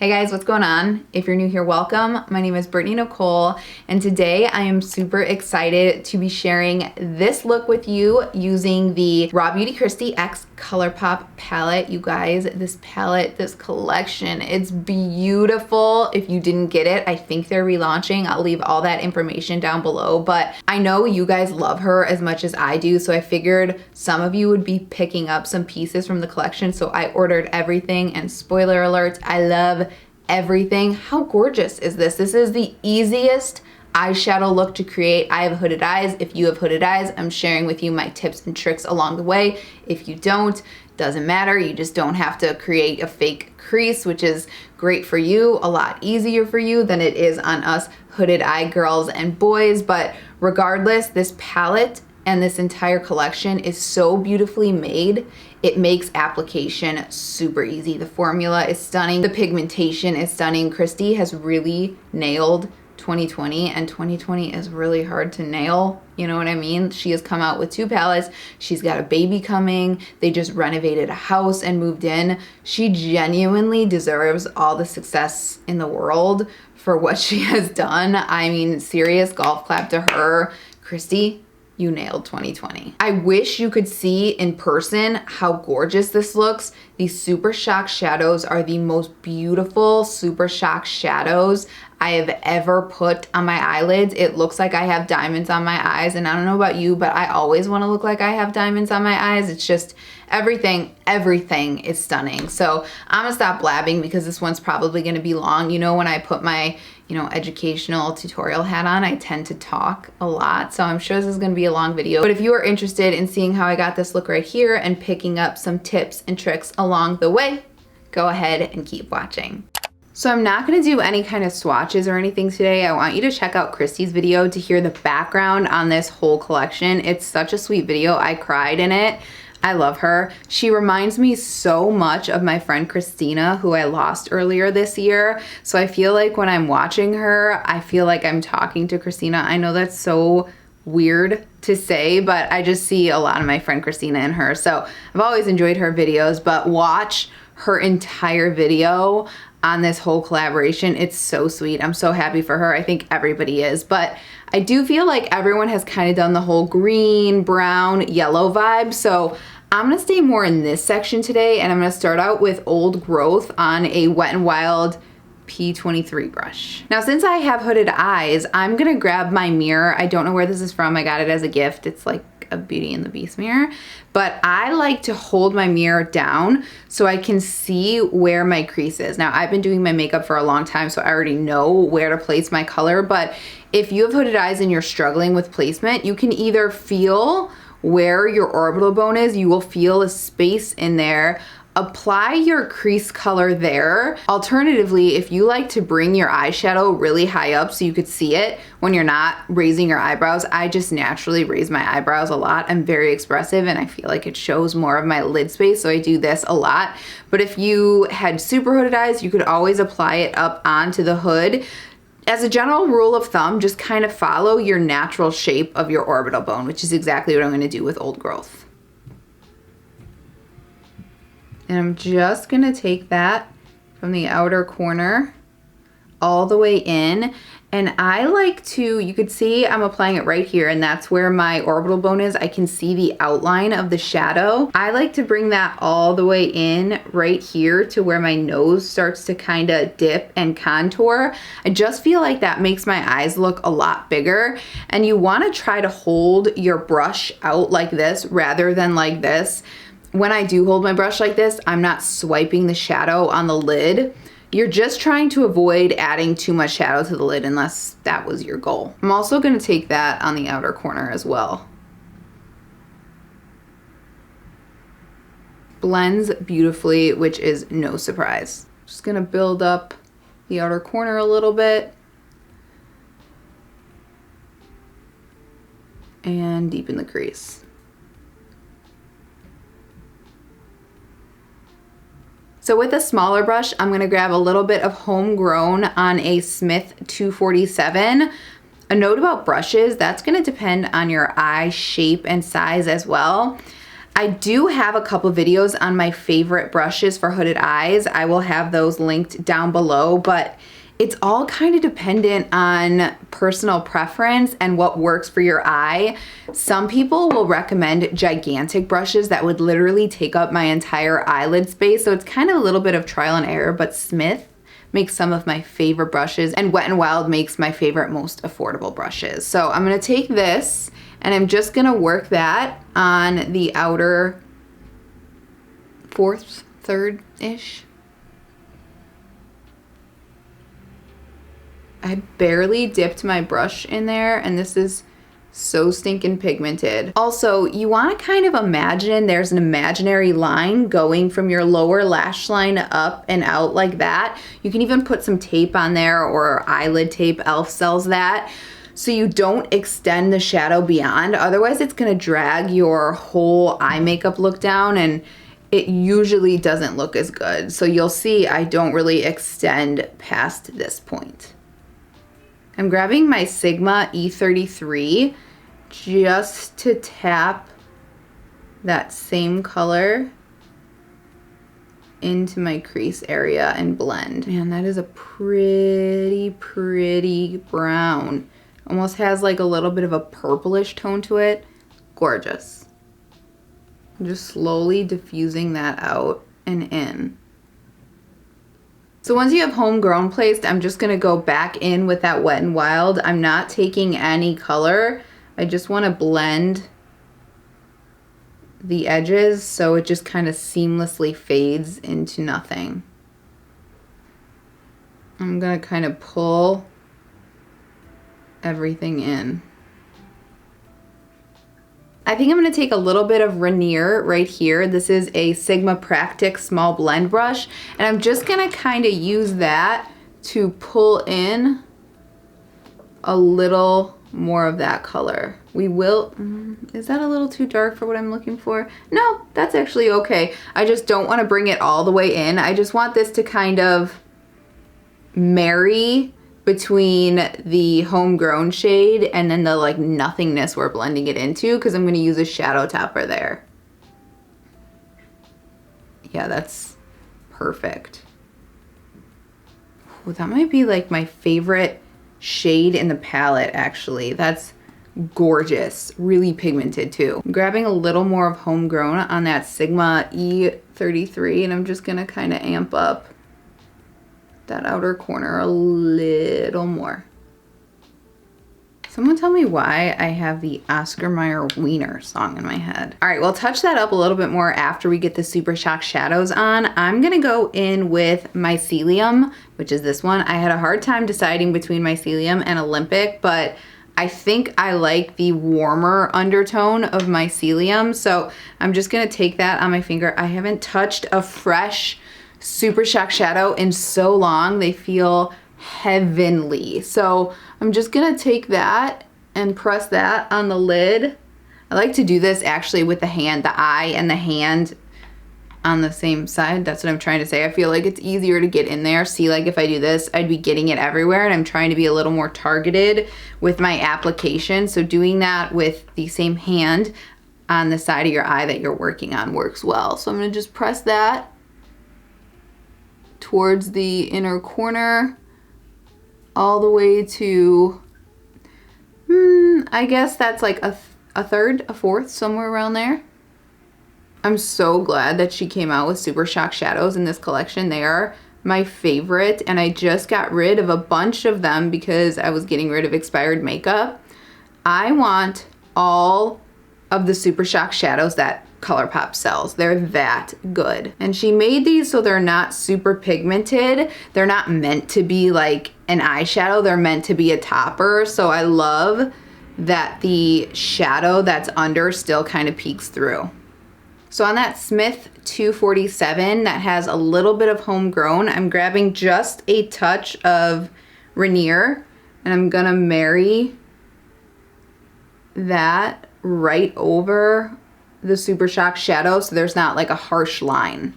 Hey guys, what's going on? If you're new here, welcome. My name is BrittanyNichole, and today I am super excited to be sharing this look with you using the Raw Beauty Kristi X ColourPop palette. You guys, this palette, this collection, it's beautiful. If you didn't get it, I think they're relaunching. I'll leave all that information down below, but I know you guys love her as much as I do, so I figured some of you would be picking up some pieces from the collection, so I ordered everything, and spoiler alert, I love everything. How gorgeous is this? This is the easiest eyeshadow look to create. I have hooded eyes. If you have hooded eyes, I'm sharing with you my tips and tricks along the way. If you don't, doesn't matter. You just don't have to create a fake crease, which is great for you, a lot easier for you than it is on us hooded eye girls and boys. But regardless, this palette and this entire collection is so beautifully made. It makes application super easy. The formula is stunning. The pigmentation is stunning. Kristi has really nailed 2020, and 2020 is really hard to nail. You know what I mean? She has come out with 2 palettes. She's got a baby coming. They just renovated a house and moved in. She genuinely deserves all the success in the world for what she has done. I mean, serious golf clap to her. Kristi, you nailed 2020. I wish you could see in person how gorgeous this looks. These Super Shock shadows are the most beautiful Super Shock shadows I have ever put on my eyelids. It looks like I have diamonds on my eyes, and I don't know about you, but I always want to look like I have diamonds on my eyes. It's just everything is stunning. So I'm gonna stop blabbing because this one's probably gonna be long. You know, when I put my educational tutorial hat on, I tend to talk a lot, so I'm sure this is gonna be a long video. But if you are interested in seeing how I got this look right here and picking up some tips and tricks along the way, go ahead and keep watching. So I'm not gonna do any kind of swatches or anything today. I want you to check out Kristi's video to hear the background on this whole collection. It's such a sweet video. I cried in it. I love her. She reminds me so much of my friend Christina, who I lost earlier this year. So I feel like when I'm watching her, I feel like I'm talking to Christina. I know that's so weird to say, but I just see a lot of my friend Christina in her. So I've always enjoyed her videos, but watch her entire video on this whole collaboration. It's so sweet. I'm so happy for her. I think everybody is, but I do feel like everyone has kind of done the whole green, brown, yellow vibe. So I'm gonna stay more in this section today, and I'm gonna start out with Old Growth on a Wet n Wild P23 brush. Now, since I have hooded eyes, I'm gonna grab my mirror. I don't know where this is from. I got it as a gift. It's like a Beauty and the Beast mirror, but I like to hold my mirror down so I can see where my crease is. Now, I've been doing my makeup for a long time, so I already know where to place my color, but if you have hooded eyes and you're struggling with placement, you can either feel where your orbital bone is, you will feel a space in there, apply your crease color there. Alternatively, if you like to bring your eyeshadow really high up so you could see it when you're not raising your eyebrows, I just naturally raise my eyebrows a lot. I'm very expressive and I feel like it shows more of my lid space, so I do this a lot. But if you had super hooded eyes, you could always apply it up onto the hood. As a general rule of thumb, just kind of follow your natural shape of your orbital bone, which is exactly what I'm going to do with Old Growth. And I'm just gonna take that from the outer corner all the way in. And I like to, you could see I'm applying it right here, and that's where my orbital bone is. I can see the outline of the shadow. I like to bring that all the way in right here to where my nose starts to kind of dip and contour. I just feel like that makes my eyes look a lot bigger. And you wanna try to hold your brush out like this rather than like this. When I do hold my brush like this, I'm not swiping the shadow on the lid. You're just trying to avoid adding too much shadow to the lid unless that was your goal. I'm also gonna take that on the outer corner as well. Blends beautifully, which is no surprise. Just gonna build up the outer corner a little bit and deepen the crease. So with a smaller brush, I'm gonna grab a little bit of Homegrown on a Smith 247. A note about brushes, that's gonna depend on your eye shape and size as well. I do have a couple videos on my favorite brushes for hooded eyes. I will have those linked down below, but it's all kind of dependent on personal preference and what works for your eye. Some people will recommend gigantic brushes that would literally take up my entire eyelid space. So it's kind of a little bit of trial and error, but Smith makes some of my favorite brushes, and Wet n Wild makes my favorite, most affordable brushes. So I'm gonna take this and I'm just gonna work that on the outer fourth, third-ish. I barely dipped my brush in there, and this is so stinking pigmented. Also, you want to kind of imagine there's an imaginary line going from your lower lash line up and out like that. You can even put some tape on there, or eyelid tape. Elf sells that. So you don't extend the shadow beyond. Otherwise, it's going to drag your whole eye makeup look down, and it usually doesn't look as good. So you'll see I don't really extend past this point. I'm grabbing my Sigma E33 just to tap that same color into my crease area and blend. Man, that is a pretty brown. Almost has like a little bit of a purplish tone to it. Gorgeous. I'm just slowly diffusing that out and in. So once you have homegrown placed, I'm just gonna go back in with that Wet n Wild. I'm not taking any color. I just wanna blend the edges so it just kind of seamlessly fades into nothing. I'm gonna kind of pull everything in. I think I'm gonna take a little bit of Rainier right here. This is a Sigma Practic small blend brush, and I'm just gonna kind of use that to pull in a little more of that color. We will, is that a little too dark for what I'm looking for? No, that's actually okay. I just don't wanna bring it all the way in. I just want this to kind of marry between the homegrown shade and then the like nothingness we're blending it into, because I'm going to use a shadow topper there. Yeah, that's perfect. Ooh, that might be like my favorite shade in the palette, actually. That's gorgeous, really pigmented too. I'm grabbing a little more of homegrown on that Sigma E33, and I'm just going to kind of amp up that outer corner a little more. Someone tell me why I have the Oscar Mayer Wiener song in my head. All right, we'll touch that up a little bit more after we get the Super Shock shadows on. I'm gonna go in with Mycelium, which is this one. I had a hard time deciding between Mycelium and Olympic, but I think I like the warmer undertone of Mycelium, so I'm just gonna take that on my finger. I haven't touched a fresh Super Shock shadow in so long. They feel heavenly. So I'm just gonna take that and press that on the lid. I like to do this actually with the hand, the eye and the hand on the same side. That's what I'm trying to say. I feel like it's easier to get in there. See, like if I do this, I'd be getting it everywhere, and I'm trying to be a little more targeted with my application. So doing that with the same hand on the side of your eye that you're working on works well. So I'm gonna just press that towards the inner corner all the way to, I guess that's like a third, a fourth, somewhere around there. I'm so glad that she came out with Super Shock shadows in this collection. They are my favorite, and I just got rid of a bunch of them because I was getting rid of expired makeup. I want all of the Super Shock shadows that ColourPop sells. They're that good. And she made these so they're not super pigmented. They're not meant to be like an eyeshadow. They're meant to be a topper. So I love that the shadow that's under still kind of peeks through. So on that Smith 247 that has a little bit of homegrown, I'm grabbing just a touch of Rainier, and I'm gonna marry that right over the Super Shock shadow so there's not like a harsh line.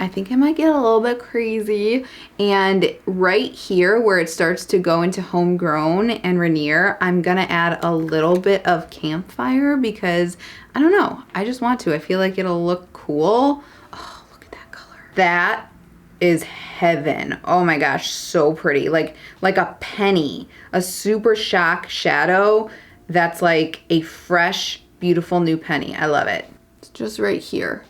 I think I might get a little bit crazy. And right here where it starts to go into Homegrown and Rainier, I'm gonna add a little bit of Campfire because, I don't know, I just want to. I feel like it'll look cool. Oh, look at that color. That is heaven. Oh my gosh, so pretty. Like a penny, a Super Shock shadow that's like a fresh, beautiful new penny. I love it. It's just right here.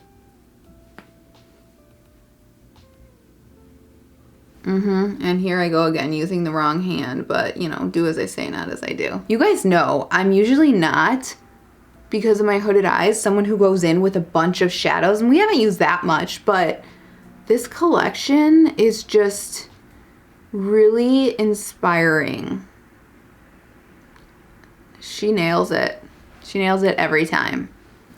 And here I go again using the wrong hand, but you know, do as I say, not as I do. You guys know I'm usually not, because of my hooded eyes, someone who goes in with a bunch of shadows, and we haven't used that much, but this collection is just really inspiring. She nails it. She nails it every time.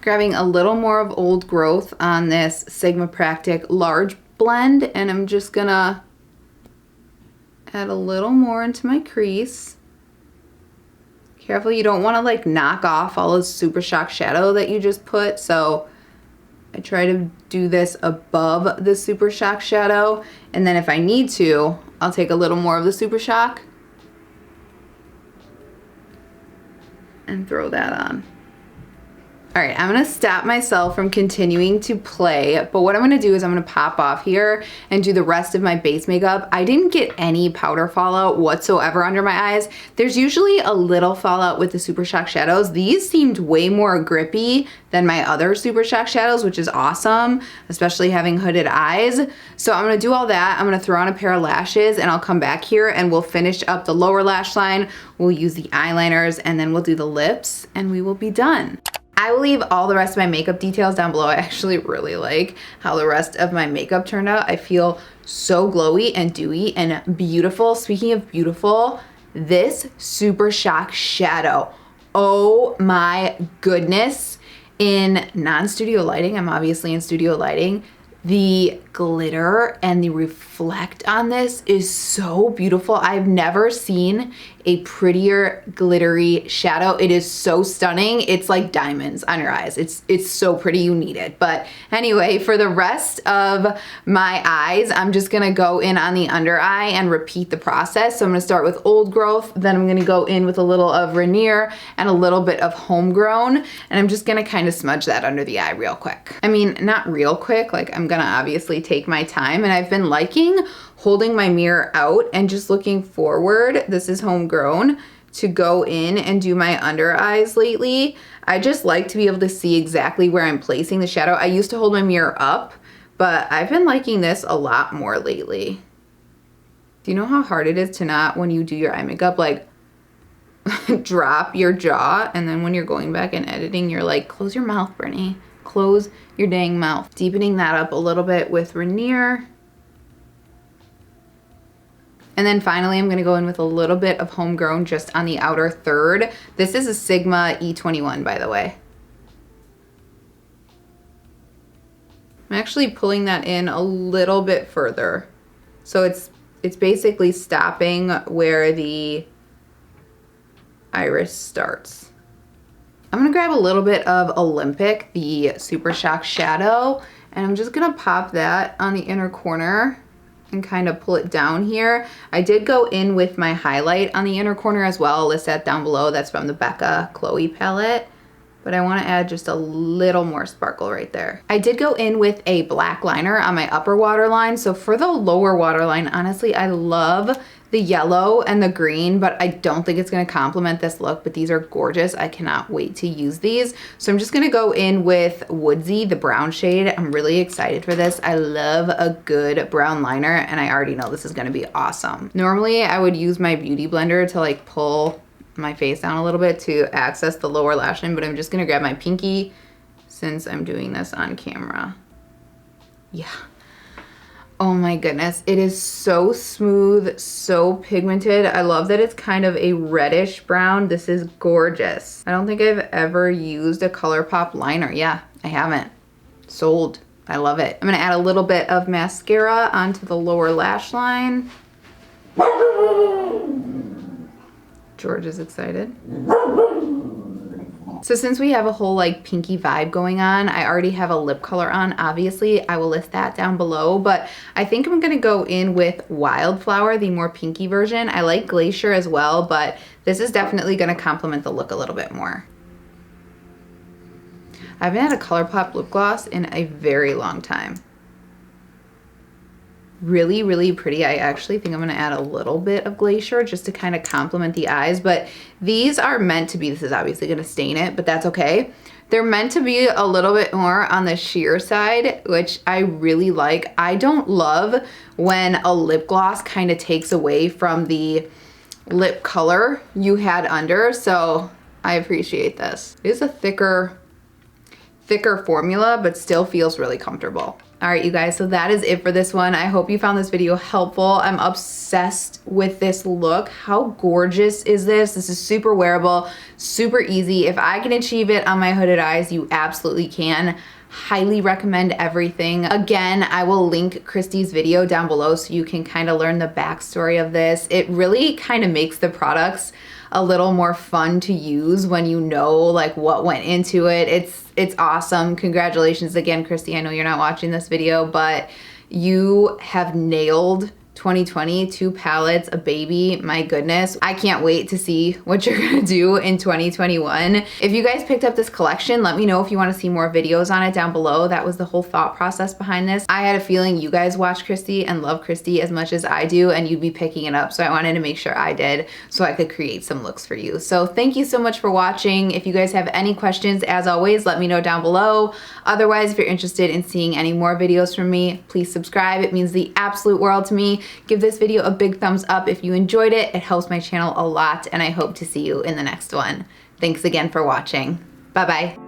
Grabbing a little more of Old Growth on this Sigma Practic large blend, and I'm just gonna add a little more into my crease. Careful, you don't want to like knock off all the Super Shock shadow that you just put, so I try to do this above the Super Shock shadow, and then if I need to, I'll take a little more of the Super Shock and throw that on. All right, I'm gonna stop myself from continuing to play, but what I'm gonna do is I'm gonna pop off here and do the rest of my base makeup. I didn't get any powder fallout whatsoever under my eyes. There's usually a little fallout with the Super Shock shadows. These seemed way more grippy than my other Super Shock shadows, which is awesome, especially having hooded eyes. So I'm gonna do all that. I'm gonna throw on a pair of lashes and I'll come back here and we'll finish up the lower lash line. We'll use the eyeliners and then we'll do the lips and we will be done. I will leave all the rest of my makeup details down below. I actually really like how the rest of my makeup turned out. I feel so glowy and dewy and beautiful. Speaking of beautiful, this Super Shock shadow, oh my goodness. In non-studio lighting, I'm obviously in studio lighting, the glitter and the reflect on this is so beautiful. I've never seen a prettier glittery shadow. It is so stunning. It's like diamonds on your eyes. It's so pretty, you need it. But anyway, for the rest of my eyes, I'm just gonna go in on the under eye and repeat the process. So I'm gonna start with Old Growth, then I'm gonna go in with a little of Rainier and a little bit of Homegrown, and I'm just gonna kind of smudge that under the eye real quick. I mean, not real quick, like I'm gonna obviously take my time, and I've been liking holding my mirror out and just looking forward. This is Homegrown, to go in and do my under eyes lately. I just like to be able to see exactly where I'm placing the shadow. I used to hold my mirror up, but I've been liking this a lot more lately. Do you know how hard it is to not, when you do your eye makeup, like drop your jaw, and then when you're going back and editing, you're like, close your mouth, Brittany. Close your dang mouth. Deepening that up a little bit with Rainier. And then finally, I'm gonna go in with a little bit of Homegrown just on the outer third. This is a Sigma E21, by the way. I'm actually pulling that in a little bit further. So it's basically stopping where the iris starts. I'm gonna grab a little bit of Olympic, the Super Shock shadow, and I'm just gonna pop that on the inner corner and kind of pull it down here. I did go in with my highlight on the inner corner as well. I'll list that down below. That's from the Becca Chloe palette. But I want to add just a little more sparkle right there. I did go in with a black liner on my upper waterline. So for the lower waterline, honestly, I love the yellow and the green, but I don't think it's going to complement this look, but these are gorgeous. I cannot wait to use these. So I'm just going to go in with Woodsy, the brown shade. I'm really excited for this. I love a good brown liner, and I already know this is going to be awesome. Normally, I would use my beauty blender to like pull my face down a little bit to access the lower lash line, but I'm just going to grab my pinky since I'm doing this on camera. Yeah. Oh my goodness, it is so smooth, so pigmented. I love that it's kind of a reddish brown. This is gorgeous. I don't think I've ever used a ColourPop liner. Yeah, I haven't. Sold. I love it. I'm gonna add a little bit of mascara onto the lower lash line. George is excited. So since we have a whole like pinky vibe going on, I already have a lip color on, obviously. I will list that down below, but I think I'm gonna go in with Wildflower, the more pinky version. I like Glacier as well, but this is definitely gonna complement the look a little bit more. I haven't had a ColourPop lip gloss in a very long time. Really, really pretty. I actually think I'm gonna add a little bit of Glacier just to kind of complement the eyes, but these are meant to be, this is obviously gonna stain it, but that's okay. They're meant to be a little bit more on the sheer side, which I really like. I don't love when a lip gloss kind of takes away from the lip color you had under, so I appreciate this. It is a thicker formula, but still feels really comfortable. All right, you guys, so that is it for this one. I hope you found this video helpful. I'm obsessed with this look. How gorgeous is this? This is super wearable, super easy. If I can achieve it on my hooded eyes, you absolutely can. Highly recommend everything. Again, I will link Christy's video down below so you can kind of learn the backstory of this. It really kind of makes the products a little more fun to use when you know like what went into it. It's awesome. Congratulations again, Christy. I know you're not watching this video, but you have nailed 2020, 2 palettes, a baby. My goodness. I can't wait to see what you're gonna do in 2021. If you guys picked up this collection, let me know if you want to see more videos on it down below. That was the whole thought process behind this. I had a feeling you guys watch Christy and love Christy as much as I do, and you'd be picking it up. So I wanted to make sure I did so I could create some looks for you. So thank you so much for watching. If you guys have any questions, as always, let me know down below. Otherwise, if you're interested in seeing any more videos from me, please subscribe. It means the absolute world to me. Give this video a big thumbs up if you enjoyed it. It helps my channel a lot, and I hope to see you in the next one. Thanks again for watching. Bye-bye.